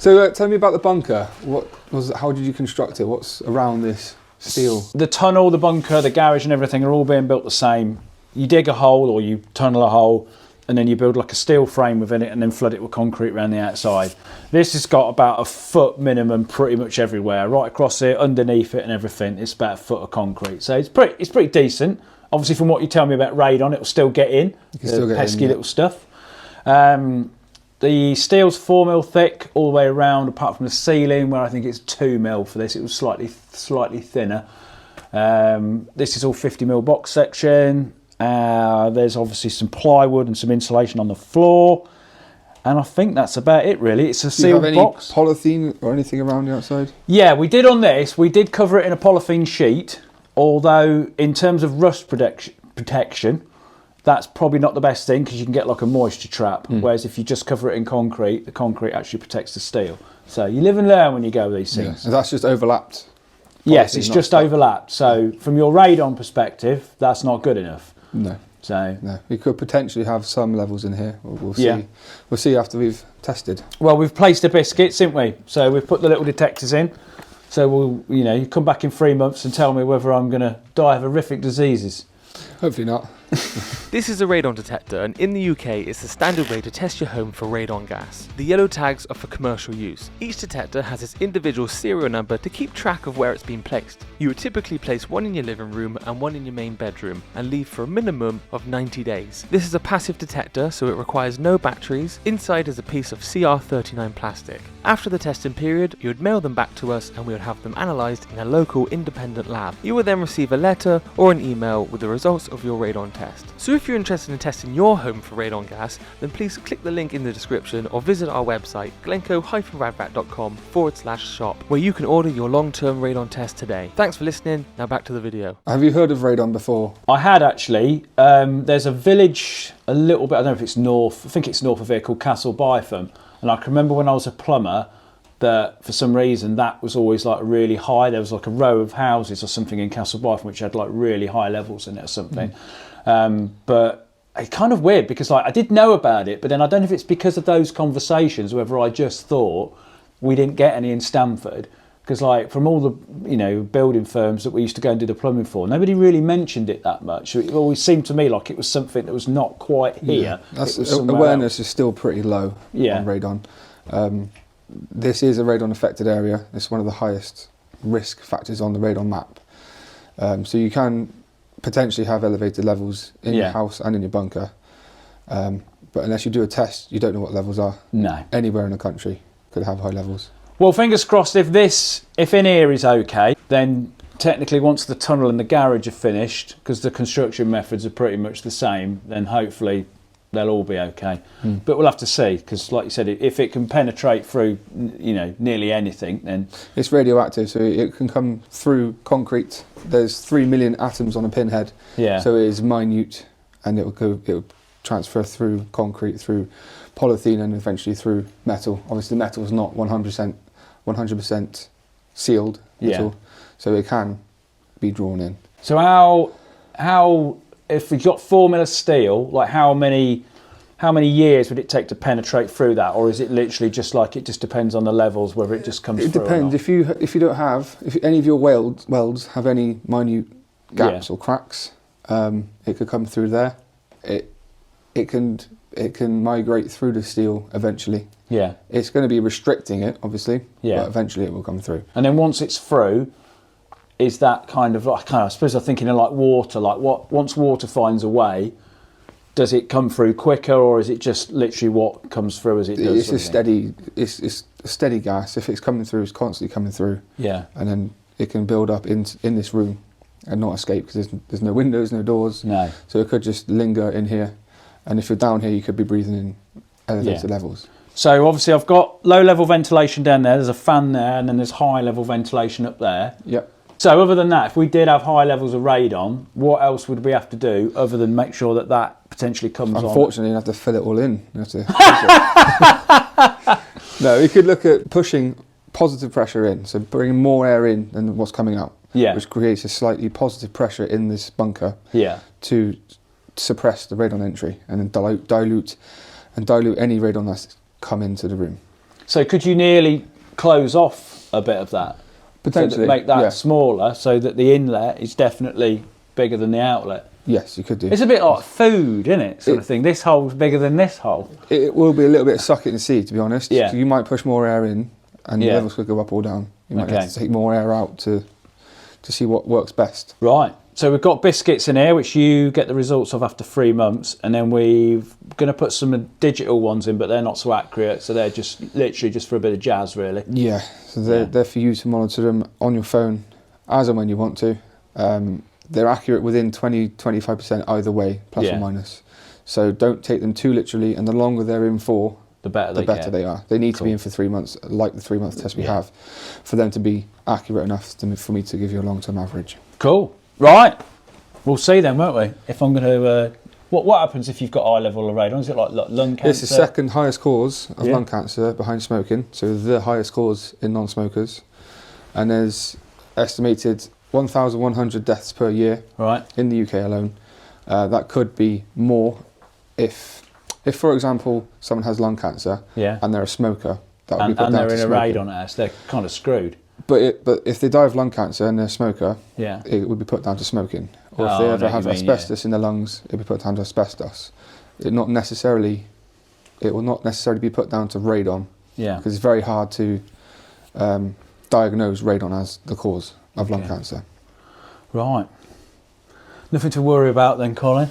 So tell me about the bunker. How did you construct it? What's around this steel? The tunnel, the bunker, the garage and everything are all being built the same. You dig a hole or you tunnel a hole and then you build like a steel frame within it and then flood it with concrete around the outside. This has got about a foot minimum pretty much everywhere, right across it, underneath it and everything. It's about a foot of concrete. So it's pretty decent. Obviously from what you tell me about Raidon, it'll still get in. You can still get pesky in, little stuff. The steel's 4mm thick all the way around, apart from the ceiling, where I think it's 2mm for this. It was slightly thinner. This is all 50mm box section. There's obviously some plywood and some insulation on the floor. And I think that's about it, really. It's a sealed box. Do you have any polythene or anything around the outside? Yeah, we did on this. We did cover it in a polythene sheet, although in terms of rust protection, that's probably not the best thing because you can get like a moisture trap. Whereas if you just cover it in concrete, the concrete actually protects the steel. So you live and learn when you go with these things. Yeah. And that's just overlapped? Yes, it's just overlapped. So from your Radon perspective, that's not good enough. No. So we could potentially have some levels in here. We'll see. Yeah. We'll see after we've tested. Well, we've placed the biscuits, haven't we? So we've put the little detectors in. So we'll, you come back in 3 months and tell me whether I'm going to die of horrific diseases. Hopefully not. This is a radon detector, and in the UK it's the standard way to test your home for radon gas. The yellow tags are for commercial use. Each detector has its individual serial number to keep track of where it's been placed. You would typically place one in your living room and one in your main bedroom, and leave for a minimum of 90 days. This is a passive detector, so it requires no batteries. Inside is a piece of CR39 plastic. After the testing period, you would mail them back to us and we would have them analysed in a local independent lab. You will then receive a letter or an email with the results of your radon test. So if you're interested in testing your home for radon gas, then please click the link in the description or visit our website Glencoe-Radvac.com/shop, where you can order your long-term radon test today. Thanks for listening. Now back to the video. Have you heard of radon before? I had actually. There's a village a little bit, I don't know if it's north, I think it's north of here, called Castle Bytham. And I can remember when I was a plumber that for some reason that was always like really high. There was like a row of houses or something in Castle Bytham which had like really high levels in it or something. But it's kind of weird because like I did know about it, but then I don't know if it's because of those conversations, whether I just thought we didn't get any in Stamford. Because like from all the building firms that we used to go and do the plumbing for, nobody really mentioned it that much. It always seemed to me like it was something that was not quite here. Yeah. Awareness is still pretty low on radon. This is a radon affected area. It's one of the highest risk factors on the radon map. So you can potentially have elevated levels in your house and in your bunker. But unless you do a test, you don't know what levels are. No. Anywhere in the country could have high levels. Well, fingers crossed, if in here is okay, then technically once the tunnel and the garage are finished, because the construction methods are pretty much the same, then hopefully they'll all be okay. But we'll have to see, because like you said, if it can penetrate through, nearly anything, then... It's radioactive, so it can come through concrete. There's 3 million atoms on a pinhead, so it is minute, and it will transfer through concrete, through polythene, and eventually through metal. Obviously, metal is not 100% sealed at all, so it can be drawn in. So how if we've got 4mm steel, like how many years would it take to penetrate through that, or is it literally just like it just depends on the levels whether it just comes through? It depends. If any of your welds have any minute gaps or cracks, it could come through there. It can migrate through the steel eventually. Yeah. It's going to be restricting it, obviously, but eventually it will come through. And then once it's through, is that kind of like, I suppose I'm thinking of like water, once water finds a way, does it come through quicker, or is it just literally what comes through as it does? It's a steady gas. If it's coming through, it's constantly coming through. Yeah. And then it can build up in this room and not escape because there's no windows, no doors. No. So it could just linger in here. And if you're down here, you could be breathing in elevated levels. So obviously I've got low level ventilation down there, there's a fan there, and then there's high level ventilation up there. Yep. So other than that, if we did have high levels of radon, what else would we have to do other than make sure that potentially comes on? Unfortunately, you have to fill it all in. No, we could look at pushing positive pressure in, so bringing more air in than what's coming out, which creates a slightly positive pressure in this bunker to suppress the radon entry and then dilute any radon that's come into the room. So could you nearly close off a bit of that? Potentially. So make that smaller so that the inlet is definitely bigger than the outlet? Yes, you could do. It's a bit like food, isn't it? Sort of thing. This hole's bigger than this hole. It will be a little bit suck it and see, to be honest. Yeah. So you might push more air in and your levels could go up or down. You might have to take more air out to see what works best. Right. So we've got biscuits in here, which you get the results of after 3 months, and then we're going to put some digital ones in, but they're not so accurate, so they're just literally just for a bit of jazz, really. Yeah, so they're for you to monitor them on your phone as and when you want to. They're accurate within 20-25% either way, plus or minus. So don't take them too literally, and the longer they're in for, the better they are. They need to be in for 3 months, like the 3-month test we have, for them to be accurate enough for me to give you a long-term average. Cool. Right. We'll see then, won't we? If I'm going to... what happens if you've got high level of radon? Is it like lung cancer? It's the second highest cause of lung cancer behind smoking, so the highest cause in non-smokers. And there's estimated 1,100 deaths per year in the UK alone. That could be more if, for example, someone has lung cancer and they're a smoker. That would be put down they're to in a smoking. radon house, they're kind of screwed. But if they die of lung cancer and they're a smoker, Yeah. it would be put down to smoking. Or if they ever have asbestos in their lungs, it would be put down to asbestos. It will not necessarily be put down to radon. Yeah. Because it's very hard to diagnose radon as the cause of lung cancer. Right. Nothing to worry about then, Colin.